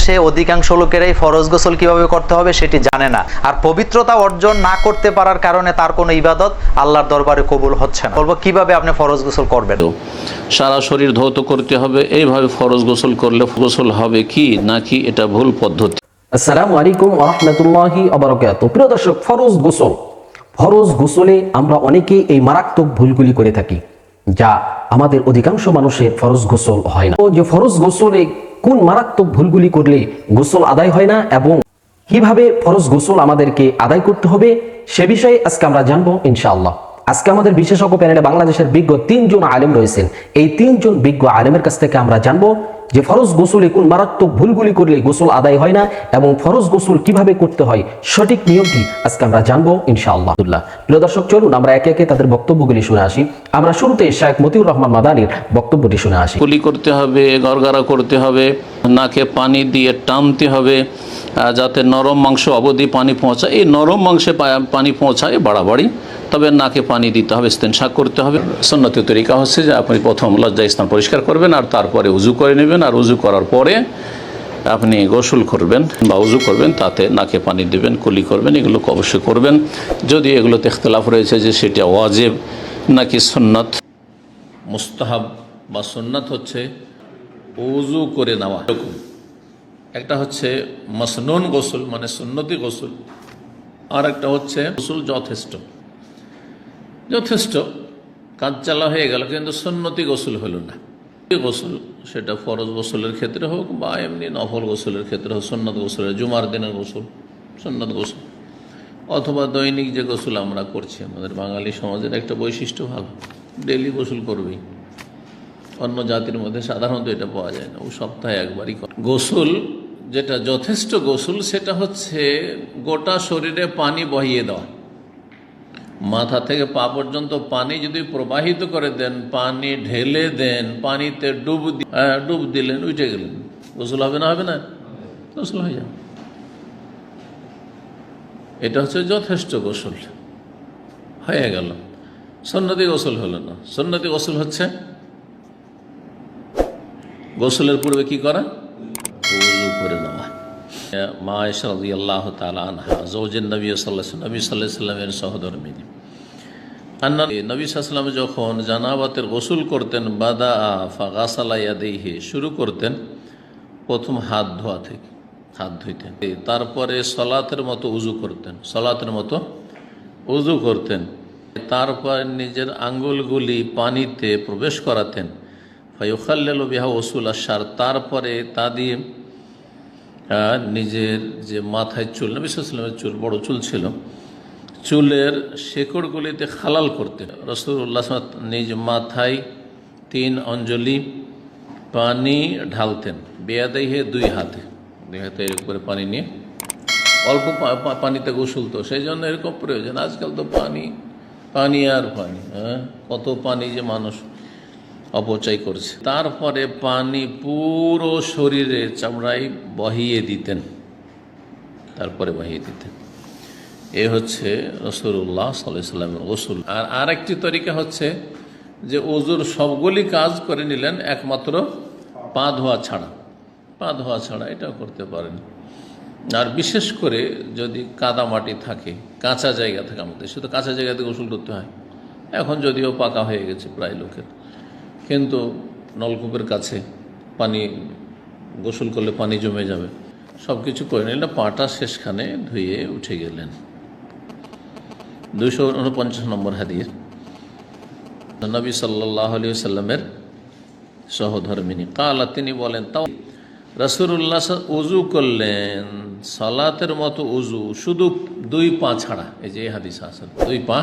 বাংলাদেশে অধিকাংশ লোকেরাই ফরজ গোসল কিভাবে করতে হবে সেটি জানে না, আর পবিত্রতা অর্জন না করতে পারার কারণে তার কোনো ইবাদত আল্লাহর দরবারে কবুল হচ্ছে না। বলবো কিভাবে আপনি ফরজ গোসল করবেন। সারা শরীর ধৌত করতে হবে, এইভাবে ফরজ গোসল করলে গোসল হবে কি নাকি এটা ভুল পদ্ধতি? আসসালামু আলাইকুম ওয়া রাহমাতুল্লাহি ওয়া বারাকাতুহু। প্রিয় দর্শক, ফরজ গোসলে আমরা অনেকেই এই মারাত্মক ভুলগুলি করে থাকি, যা আমাদের অধিকাংশ মানুষের ফরজ গোসল হয় না। তো যে ফরজ গোসলে কোন মারাত্মক ভুলগুলি করলে গোসল আদায় হয় না এবং কিভাবে ফরজ গোসল আমাদেরকে আদায় করতে হবে সে বিষয়ে আজকে আমরা জানবো ইনশাআল্লাহ। আজকে আমাদের বিশেষজ্ঞ প্যানেলে বাংলাদেশের বিজ্ঞ 3 জন আলেম রয়েছেন। এই 3 জন বিজ্ঞ আলেমের কাছ থেকে আমরা জানবো যে ফরজ গোসলে কোন মারাত্মক ভুলগুলি করলে গোসল আদায় হয় না এবং ফরজ গোসল কিভাবে করতে হয় সঠিক নিয়মটি আজকে আমরা জানবো ইনশাআল্লাহ। প্রিয় দর্শক, চলুন আমরা একে একে তাদের বক্তব্যগুলি শুনে আসি। আমরা শুরুতে শায়েখ মতিউর রহমান মাদানির বক্তব্যটি শুনে আসি। কুলি করতে হবে, গড়গড়া করতে হবে, নাকে পানি দিয়ে টানতে হবে যাতে নরম মাংস অবধি পানি পৌঁছায়। এই নরম মাংসে পানি পৌঁছায় বাড়াবাড়ি, তবে নাকে পানি দিতে হবে, ইস্তেনশাক করতে হবে। সুন্নতি তরিকা হচ্ছে যে আপনি প্রথম লজ্জাস্থান পরিষ্কার করবেন আর তারপরে উজু করে নেবেন, আর উজু করার পরে আপনি গোসল করবেন বা উজু করবেন, তাতে নাকে পানি দেবেন, কুলি করবেন, এগুলো অবশ্যই করবেন। যদি এগুলোতে ইখতিলাফ রয়েছে যে সেটা ওয়াজিব নাকি সুন্নত। মুস্তাহাব বা সুন্নত হচ্ছে উজু করে নেওয়া। একটা হচ্ছে মাসনুন গোসল মানে সুন্নতি গোসল, আর একটা হচ্ছে গোসল যথেষ্ট কাজ চালা হয়ে গেল, কিন্তু সুন্নতি গোসল হলো না। গোসল সেটা ফরজ গোসলের ক্ষেত্রে হোক বা এমনি নফল গোসলের ক্ষেত্রে হোক, সুন্নত গোসলের জুমার দিনের গোসল সুন্নত গোসল, অথবা দৈনিক যে গোসল আমরা করছি, আমাদের বাঙালি সমাজের একটা বৈশিষ্ট্য ভালো, ডেলি গোসল করবেই। অন্য জাতির মধ্যে সাধারণত এটা পাওয়া যায় না, ও সপ্তাহে একবারই করে। গোসল যেটা যথেষ্ট গোসল সেটা হচ্ছে গোটা শরীরে পানি বহিয়ে দেওয়া, মাথা থেকে পা পর্যন্ত পানি যদি প্রবাহিত করে দেন, পানি ঢেলে দেন, পানিতে ডুব দিলেন, উঠে গেলেন, গোসল হবে না? হবে না? গোসল হয়ে যাবে। এটা হচ্ছে যথেষ্ট গোসল হয়ে গেল। সুন্নতি গোসল হলো না। সুন্নতি গোসল হচ্ছে গোসলের পূর্বে কি করা? উযু করে নেওয়া। মা আয়েশা রাদিয়াল্লাহু তাআলা আনহা যাওজেন নবী সাল্লাল্লাহু আলাইহি ওয়াসাল্লামের সহধর্মিণী, নবী সাল্লাল্লাহু আলাইহি ওয়াসাল্লাম যখন জানাবাতের গোসল করতেন, বাদা ফাগাসালা ইয়াদাইহি, শুরু করতেন প্রথম হাত ধোয়া থেকে, হাত ধুইতেন, তারপরে সলাতের মতো উজু করতেন, তারপর নিজের আঙ্গুলগুলি পানিতে প্রবেশ করাতেন, ফায়ুখাল্লিলু বিহা উসুল আশ-শার, তারপরে তা দিয়ে নিজের যে মাথায় চুল, নবী সাল্লাল্লাহু আলাইহি ওয়াসাল্লামের চুল বড় চুল ছিল, চুলের শেকড়গুলিতে খালাল করতেন। রাসূলুল্লাহ নিজ মাথায় 3 অঞ্জলি পানি ঢালতেন, বেয়াদাইহে, দুই হাতে এর উপরে পানি নিয়ে, অল্প পানিতে গোসল, তো সেই জন্য এরকম প্রয়োজন। আজকাল তো পানি আর পানি, কত পানি যে মানুষ অপচয় করছে। তারপরে পানি পুরো শরীরে চামড়ায় বহিয়ে দিতেন, এ হচ্ছে রাসূলুল্লাহ সাল্লাল্লাহু আলাইহি ওয়াসাল্লামের গোসল। আর আরেকটি তরিকা হচ্ছে যে ওযুর সবগুলি কাজ করে নিলেন, একমাত্র পা ধোয়া ছাড়া এটাও করতে পারেন। আর বিশেষ করে যদি কাদা মাটি থাকে, কাঁচা জায়গা থাকে, আমাদের শুধু কাঁচা জায়গাতে গোসল করতে হয়। এখন যদিও পাকা হয়ে গেছে প্রায় লোকের, কিন্তু নলকূপের কাছে পানি, গোসল করলে পানি জমে যাবে, সব কিছু করে নিলেন, পাটা শেষখানে ধুয়ে উঠে গেলেন। 249 নম্বর হাদিস, নবী সাল্লাল্লাহু আলাইহি ওয়াসাল্লামের সহধর্মিণী কালা, তিনি বলেন, তাও রাসূলুল্লাহ উযু করলেন সালাতের মতো উযু, শুধু 2 পা ছাড়া। এই যে হাদিস আছে, 2 পা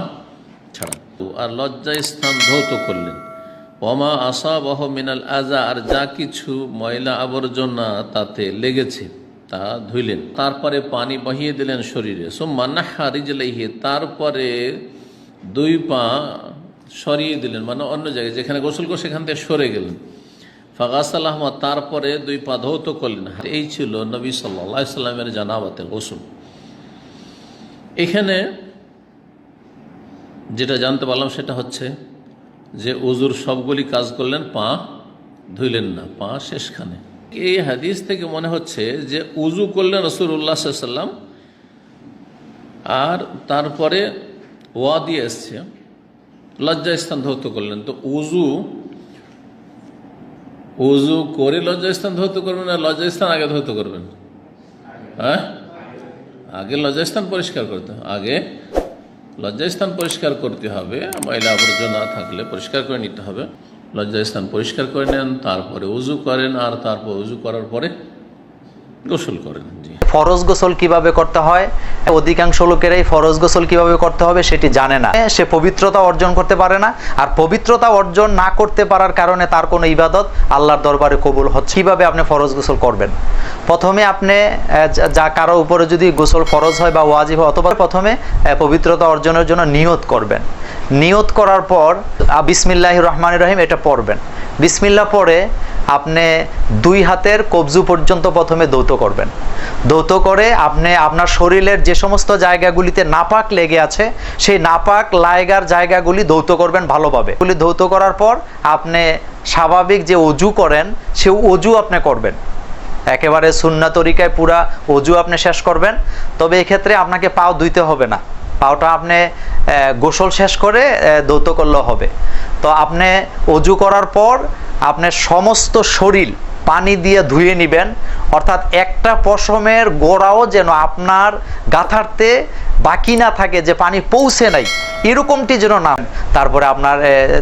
ছাড়া, আর লজ্জা স্থান ধৌত করলেন। ওমা আসাবাহু মিনাল আযা, আর যা কিছু ময়লা আবর্জনা তাতে লেগেছে তা ধুইলেন, তারপরে পানি বহিয়ে দিলেন শরীরে। সুম্মা নাহা রিজলাইহি, তারপরে 2 পা সরিয়ে দিলেন, মানে অন্য জায়গায় যেখানে গোসল করে সেখান থেকে সরে গেলেন। ফাগাসালাহুমা, তারপরে 2 পা ধৌত করলেন। এই ছিল নবী সাল্লাল্লাহু আলাইহি ওয়াসাল্লামের জানাবাতের গোসল। এখানে যেটা জানতে পারলাম সেটা হচ্ছে যে ওযুর সবগুলি কাজ করলেন, পা ধুইলেন না, পা শেষখানে। এই হাদিস থেকে মনে হচ্ছে যে উজু করলেন রাসূলুল্লাহ সাল্লাল্লাহু আলাইহি ওয়াসাল্লাম, আর তারপরে ওয়া দিয়ে এসছে লজ্জাস্থান ধৌত করলেন। তো উজু করে লজ্জাস্থান ধৌত করবেন, আর লজ্জাস্থান আগে ধৌত করবেন? হ্যাঁ, আগে লজ্জাস্থান পরিষ্কার করতে হবে। আগে লজ্জাস্থান পরিষ্কার করতে হবে, ময়লা আবর্জনা থাকলে পরিষ্কার করে নিতে হবে। লজ্জাস্থান পরিষ্কার করে নেন, তারপরে উজু করেন, আর তারপর উজু করার পরে গোসল করেন। জি। ফরজ গোসল কিভাবে করতে হয়, অধিকাংশ লোকেরাই ফরজ গোসল কিভাবে করতে হবে সেটি জানে না। সে পবিত্রতা অর্জন করতে পারে না, আর পবিত্রতা অর্জন না করতে পারার কারণে তার কোনো ইবাদত আল্লাহর দরবারে কবুল হচ্ছে। কিভাবে আপনি ফরজ গোসল করবেন? প্রথমে আপনি যা কারো উপরে যদি গোসল ফরজ হয় বা ওয়াজিব হয়, অথবা প্রথমে পবিত্রতা অর্জনের জন্য নিয়ত করবেন। নিয়ত করার পর বিসমিল্লাহির রহমানির রহিম এটা পড়বেন। বিসমিল্লাহ পড়ে আপনি দুই হাতের কবজু পর্যন্ত প্রথমে ধৌত করবেন। ধৌত করে আপনি আপনার শরীরের যে সমস্ত জায়গাগুলিতে নাপাক লেগে আছে সেই নাপাক লায়গার জায়গাগুলি ধৌত করবেন ভালোভাবে। এগুলি ধৌত করার পর আপনি স্বাভাবিক যে অজু করেন সে অজু আপনি করবেন, একেবারে সুন্নাহ তরিকায় পুরা অজু আপনি শেষ করবেন। তবে এক্ষেত্রে আপনাকে পাও ধুইতে হবে না, পাওটা আপনি গোসল শেষ করে ধৌত করলেও হবে। তো আপনি অজু করার পর আপনার সমস্ত শরীর পানি দিয়ে ধুয়ে নেবেন, অর্থাৎ একটা পশমের গোড়াও যেন আপনার গাথারতে বাকি না থাকে, যে পানি পৌঁছে নাই এরকমটি যেন না। তারপরে আপনার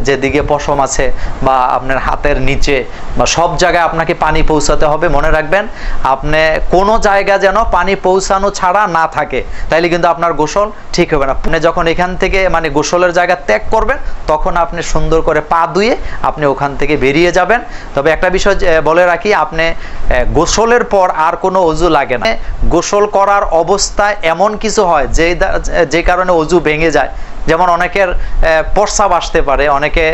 যেদিকে পশম আছে বা আপনার হাতের নিচে বা সব জায়গায় আপনাকে পানি পৌঁছাতে হবে। মনে রাখবেন, আপনি কোনো জায়গা যেন পানি পৌঁছানো ছাড়া না থাকে, তাইলে কিন্তু আপনার গোসল ঠিক হবে না। আপনি যখন এখান থেকে মানে গোসলের জায়গা ত্যাগ করবেন তখন আপনি সুন্দর করে পা ধুয়ে আপনি ওখান থেকে বেরিয়ে যাবেন। তবে একটা বিষয় বলে রাখি, আপনি গোসলের পর আর কোনো অজু লাগে না। গোসল করার অবস্থায় এমন কিছু হয় যে কারণে অজু ভেঙে যায়, যেমন অনেকের প্রস্রাব আসতে পারে, অনেকে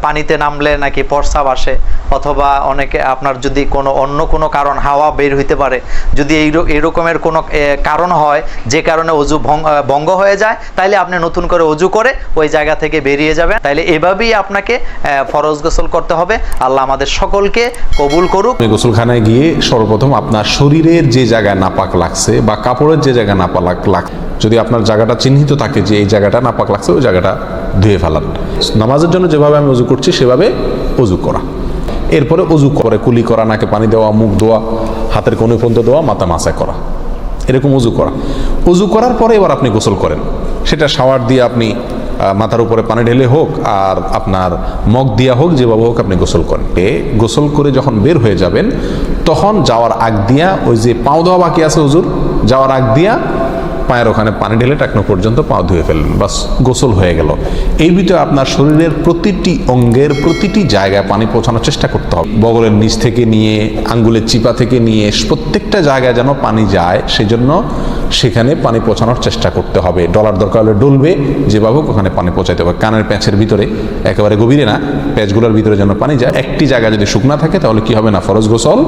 পানিতে নামলে নাকি প্রস্রাব আসে, অথবা অনেকে আপনার যদি কোনো অন্য কোনো কারণ হাওয়া বের হইতে পারে, যদি এইরকমের কোনো কারণ হয় যে কারণে অজু ভঙ্গ হয়ে যায়, তাইলে আপনি নতুন করে অজু করে ওই জায়গা থেকে বেরিয়ে যাবেন। তাইলে এভাবেই আপনাকে ফরজ গোসল করতে হবে। আল্লাহ আমাদের সকলকে কবুল করুক। গোসলখানায় গিয়ে সর্বপ্রথম আপনার শরীরের যে জায়গায় নাপাক লাগছে বা কাপড়ের যে জায়গায় নাপাক লাগছে, যদি আপনার জায়গাটা চিহ্নিত থাকে যে এই জায়গাটা নাপাক লাগছে, ওই জায়গাটা ধুয়ে ফেলান। নামাজের জন্য যেভাবে আমি অজু করছি সেভাবে অজু করা। এরপরে অজু করে কুলি করা, নাকে পানি দেওয়া, মুখ ধোয়া, হাতের কোণে পর্যন্ত দেওয়া, মাথা মাসায় করা, এরকম অজু করা। অজু করার পরে এবার আপনি গোসল করেন। সেটা শাওয়ার দিয়ে আপনি মাথার উপরে পানি ঢেলে হোক আর আপনার মগ দিয়া হোক, যেভাবে হোক আপনি গোসল করেন। গোসল করে যখন বের হয়ে যাবেন তখন যাওয়ার আগ দিয়া ওই যে পাও দেওয়া বাকি আছে অজুর, যাওয়ার আগ দিয়া পায়ের ওখানে পানি ঢেলে টাকনো পর্যন্ত পাও ধুয়ে ফেললেন, বাস গোসল হয়ে গেল। এই ভিতরে আপনার শরীরের প্রতিটি অঙ্গের প্রতিটি জায়গায় পানি পৌঁছানোর চেষ্টা করতে হবে। বগলের নিচ থেকে নিয়ে আঙ্গুলের চিপা থেকে নিয়ে প্রত্যেকটা জায়গায় যেন পানি যায়, সেজন্য সেখানে পানি পৌঁছানোর চেষ্টা করতে হবে। ডলার দরকার হলে ডলবে, যেভাবে ওখানে পানি পৌঁছাতে হবে। কানের প্যাঁচের ভিতরে, একেবারে গভীরে না, প্যাঁচগুলোর ভিতরে যেন পানি যায়। একটি জায়গা যদি শুকনা থাকে তাহলে কি হবে না, ফরজ গোসল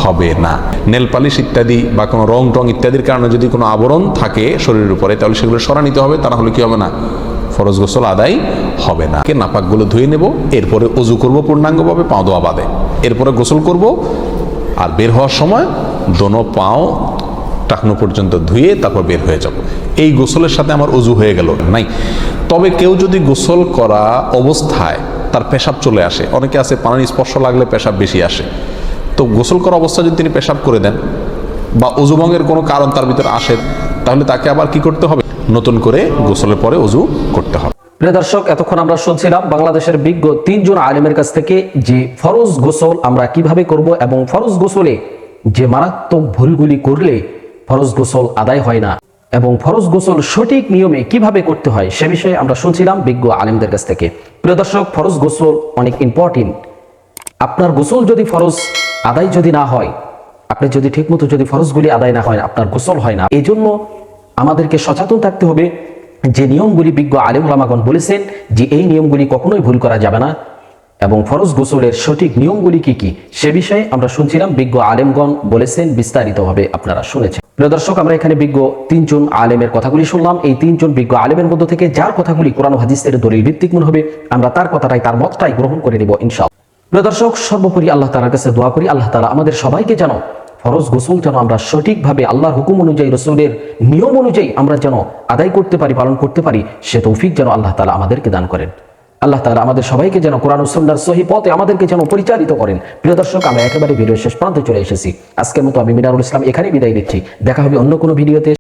হবে না। নেল পালিশ ইত্যাদি বা কোনো রং টং ইত্যাদির কারণে যদি কোনো আবরণ থাকে শরীরের উপরে, তাহলে সেগুলো সরা নিতে হবে, তা না হলে কি হবে না, ফরজ গোসল আদায় হবে না। নাপাকগুলো ধুয়ে নেব, এরপরে অজু করব পূর্ণাঙ্গভাবে, পাও ধোয়া বাদে। এরপরে গোসল করব, আর বের হওয়ার সময় দোনো পাও টাকনো পর্যন্ত ধুয়ে তারপর বের হয়ে যাব। এই গোসলের সাথে আমার অজু হয়ে গেল নাই। তবে কেউ যদি গোসল করা অবস্থায় তার পেশাব চলে আসে, অনেকে আছে পানির স্পর্শ লাগলে পেশাব বেশি আসে, তো গোসল করা অবস্থায় যদি তিনি পেশাব করে দেন বা অজু ভঙ্গের কোনো কারণ তার ভিতরে আসে, তাহলে তাকে আবার কি করতে হবে, নতুন করে গোসলের পরে অজু করতে হবে। প্রিয় দর্শক, এতক্ষণ আমরা শুনছিলাম বাংলাদেশের বিজ্ঞ 3 জন আলেমের কাছ থেকে যে ফরজ গোসল আমরা কিভাবে করব এবং ফরজ গোসলে যে মারাত্মক ভুলগুলি করলে ফরজ গোসল আদায় হয় না এবং ফরজ গোসল সঠিক নিয়মে কিভাবে করতে হয় সে বিষয়ে আমরা শুনছিলাম বিজ্ঞ আলেমদের কাছ থেকে। প্রিয় দর্শক, ফরজ গোসল অনেক ইম্পর্টেন্ট। আপনার গোসল যদি ফরজ আদায় যদি না হয়, আপনি যদি ঠিকমতো যদি ফরজগুলি আদায় না হয়, আপনার গোসল হয় না। এই জন্য আমাদেরকে সচেতন থাকতে হবে যে নিয়মগুলি বিজ্ঞ আলেম ওলামাগণ বলেছেন যে এই নিয়মগুলি কখনোই ভুল করা যাবে না এবং ফরজ গোসলের সঠিক নিয়মগুলি কি কি সে বিষয়ে আমরা শুনছিলাম। বিজ্ঞ আলেমগণ বলেছেন, বিস্তারিতভাবে আপনারা শুনেছেন। প্রিয় দর্শক, আমরা এখানে বিজ্ঞ 3 জন আলেমের কথাগুলি শুনলাম। এই 3 জন বিজ্ঞ আলেমের মধ্য থেকে যার কথাগুলি কোরআন ও হাদিসের দলিল ভিত্তিক মনে হবে, আমরা তার কথাটাই, তার মতটাই গ্রহণ করে নেব ইনশাআল্লাহ। প্রিয় দর্শক, সর্বোপরি আল্লাহ তাআলার কাছে দোয়া করি, আল্লাহ তাআলা আমাদের সবাইকে যেন ফরজ গোসল যেন আমরা সঠিকভাবে আল্লাহর হুকুম অনুযায়ী, রসুলের নিয়ম অনুযায়ী আমরা যেন আদায় করতে পারি, পালন করতে পারি, সে তৌফিক যেন আল্লাহ তাআলা আমাদেরকে দান করেন। আল্লাহ তাআলা আমাদের সবাইকে যেন কোরআন ও সুন্নাহর সহি পথে আমাদেরকে যেন পরিচালিত করেন। প্রিয় দর্শক, আমরা একেবারে ভিডিও শেষ প্রান্তে চলে এসেছি। আজকের মতো আমি মিনারুল ইসলাম এখানেই বিদায় দিচ্ছি। দেখা হবে অন্য কোনো ভিডিওতে।